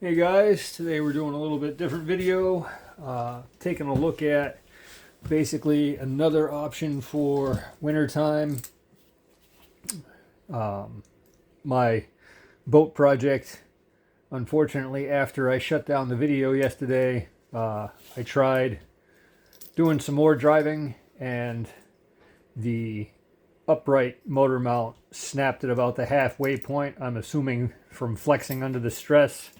Hey guys, today we're doing a little bit different video, taking a look at basically another option for wintertime. My boat project, unfortunately, after I shut down the video yesterday, I tried doing some more driving and the upright motor mount snapped at about the halfway point. I'm assuming from flexing under the stress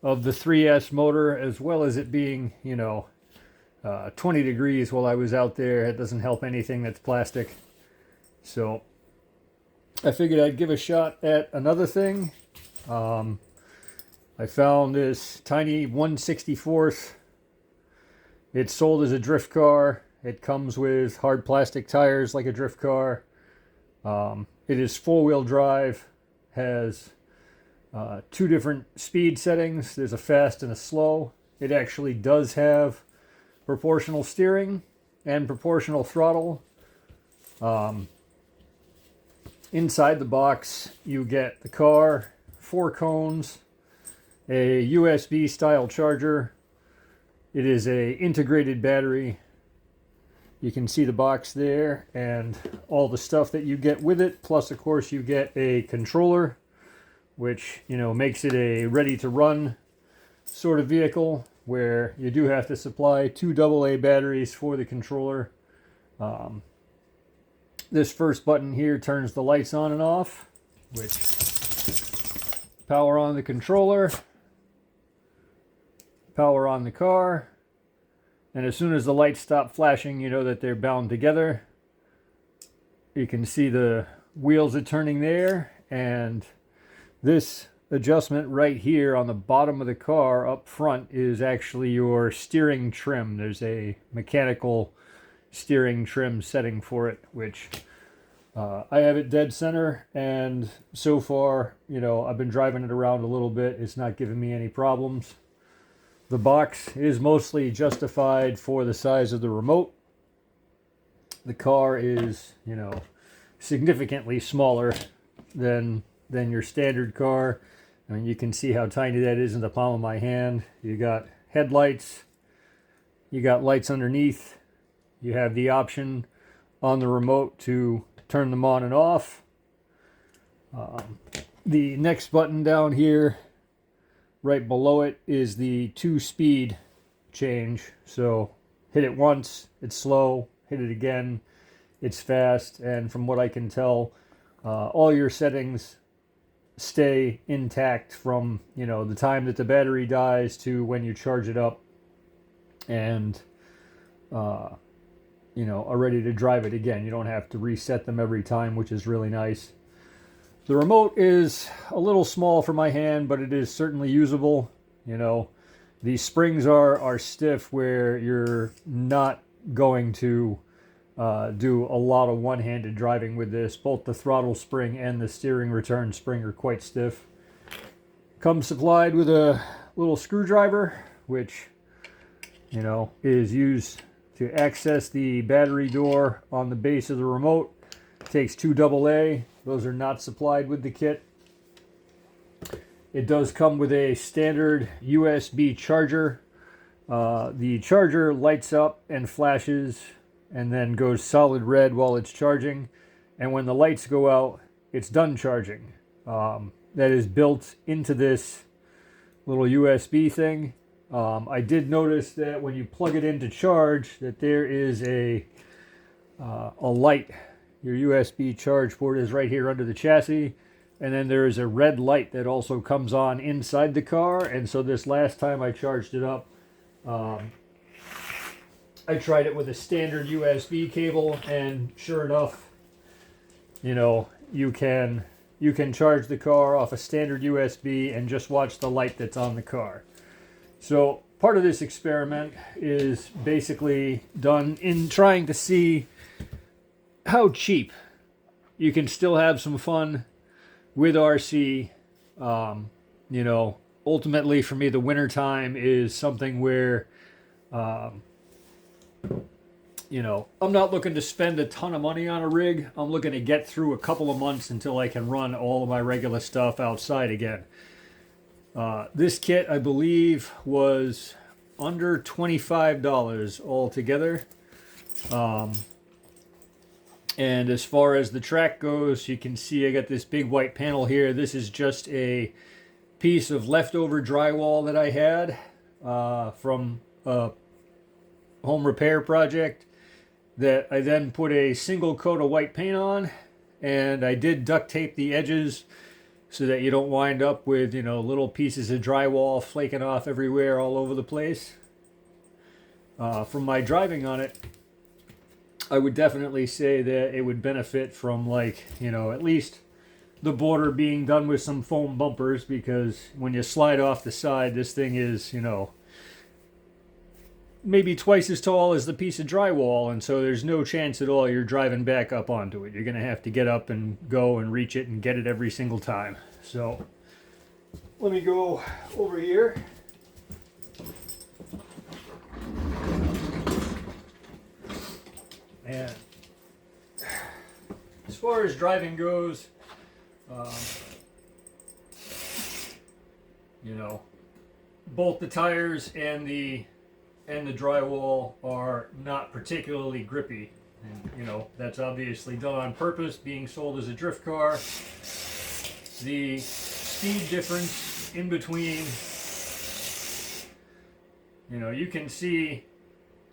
of the 3S motor, as well as it being, 20 degrees while I was out there. It doesn't help anything that's plastic. So I figured I'd give a shot at another thing. I found this tiny 1/64th. It's sold as a drift car. It comes with hard plastic tires like a drift car. It is four-wheel drive, has two different speed settings. There's a fast and a slow. It actually does have proportional steering and proportional throttle. Inside the box, you get the car, 4 cones, a USB style charger. It is a integrated battery. You can see the box there and all the stuff that you get with it. Plus, of course, you get a controller, which, makes it a ready-to-run sort of vehicle, where you do have to supply 2 AA batteries for the controller. This first button here turns the lights on and off, which power on the controller, power on the car, and as soon as the lights stop flashing, you know that they're bound together. You can see the wheels are turning there, and this adjustment right here on the bottom of the car up front is actually your steering trim. There's a mechanical steering trim setting for it, which I have it dead center, and so far, I've been driving it around a little bit. It's not giving me any problems. The box is mostly justified for the size of the remote. The car is, significantly smaller than your standard car. I mean, you can see how tiny that is in the palm of my hand. You got headlights, you got lights underneath, you have the option on the remote to turn them on and off. The next button down here, right below it, is the 2-speed change. So hit it once, it's slow, hit it again, it's fast, and from what I can tell, all your settings stay intact from the time that the battery dies to when you charge it up and are ready to drive it again. You don't have to reset them every time, which is really nice. The remote is a little small for my hand, but it is certainly usable. The springs are stiff, where you're not going to do a lot of one-handed driving with this. Both the throttle spring and the steering return spring are quite stiff. Comes supplied with a little screwdriver, which is used to access the battery door on the base of the remote. Takes 2 AA. Those are not supplied with the kit. It does come with a standard USB charger. The charger lights up and flashes and then goes solid red while it's charging. And when the lights go out, it's done charging. That is built into this little USB thing. I did notice that when you plug it in to charge, that there is a light. Your USB charge port is right here under the chassis. And then there is a red light that also comes on inside the car. And so this last time I charged it up, I tried it with a standard USB cable, and sure enough, you can charge the car off a standard USB and just watch the light that's on the car. So part of this experiment is basically done in trying to see how cheap you can still have some fun with RC. Ultimately for me, the winter time is something where I'm not looking to spend a ton of money on a rig. I'm looking to get through a couple of months until I can run all of my regular stuff outside again. This kit, I believe, was under $25 altogether. And as far as the track goes, you can see I got this big white panel here. This is just a piece of leftover drywall that I had from a home repair project that I then put a single coat of white paint on, and I did duct tape the edges so that you don't wind up with, you know, little pieces of drywall flaking off everywhere all over the place. From my driving on it, I would definitely say that it would benefit from, like, you know, at least the border being done with some foam bumpers, because when you slide off the side, this thing is, you know, maybe twice as tall as the piece of drywall, and so there's no chance at all you're driving back up onto it. You're going to have to get up and go and reach it and get it every single time. So let me go over here. And as far as driving goes, you know, both the tires and the drywall are not particularly grippy. And, you know, that's obviously done on purpose, being sold as a drift car. The speed difference in between, you know, you can see,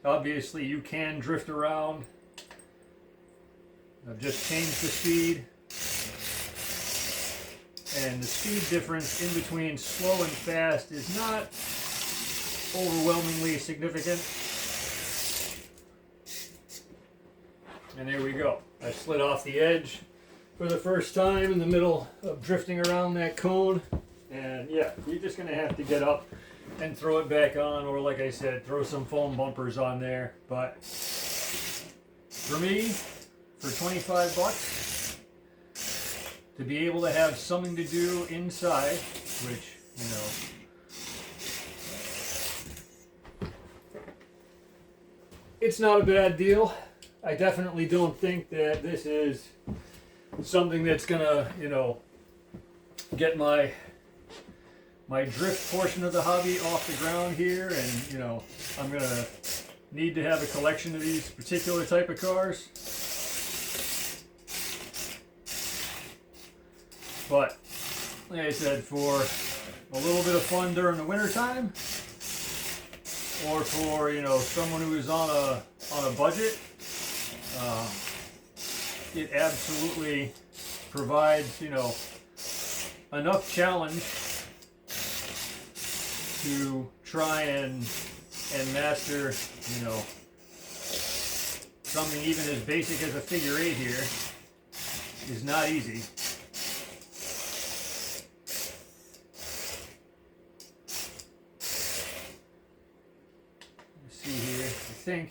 obviously you can drift around. I've just changed the speed. And the speed difference in between slow and fast is not overwhelmingly significant. And there we go. I slid off the edge for the first time in the middle of drifting around that cone. And yeah, you're just going to have to get up and throw it back on, or like I said, throw some foam bumpers on there. But for me, for 25 bucks, to be able to have something to do inside, which, you know, it's not a bad deal. I definitely don't think that this is something that's gonna, you know, get my drift portion of the hobby off the ground here, and, you know, I'm gonna need to have a collection of these particular type of cars. But like I said, for a little bit of fun during the winter time, or for, you know, someone who is on a budget, it absolutely provides, you know, enough challenge to try and master, you know, something even as basic as a figure eight here is not easy. Let's see here, I think